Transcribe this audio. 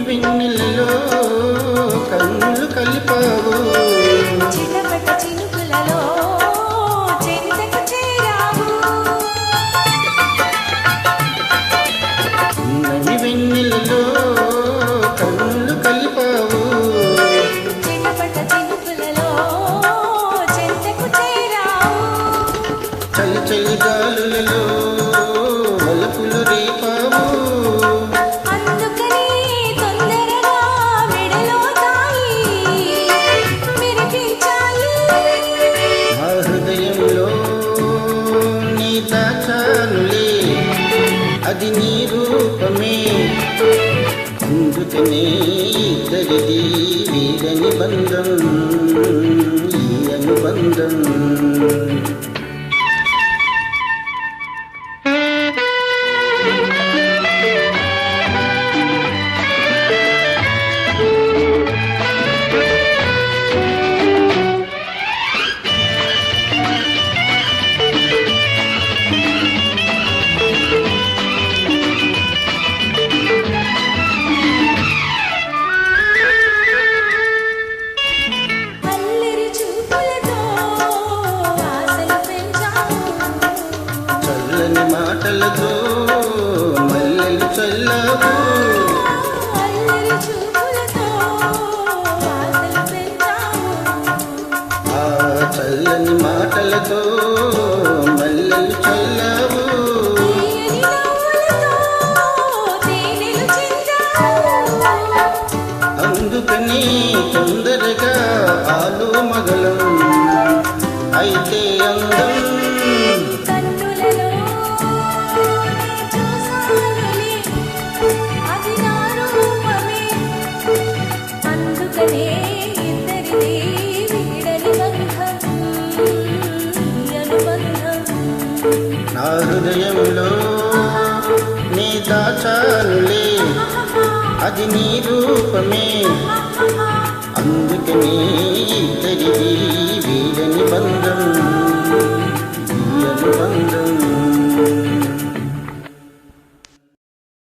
వెన్నెల్లో కన్నులు కలిపావు చిన్నపట్ట చినుకులలో చెంతకు చేరావు ఉన్నవి వెన్నెల్లో కన్నులు కలిపావు చిన్నపట్ట చినుకులలో చెంతకు చేరావు చలి చలి గాలులలో వలపులు రేపావు అది నీ రూపమే అందుకనే ఇద్దరిది వీరని బంధం ఈ అనుబంధం మాటలతో మల్లెలు చల్లావు ఆ చల్లని మాటలతో మల్లెలు చల్లావు అందుకని తొందరగా ఆలు మగలం అయితే అందం నా హృదయంలో నీ దాచానులే అది నీ రూపమే అందుకనే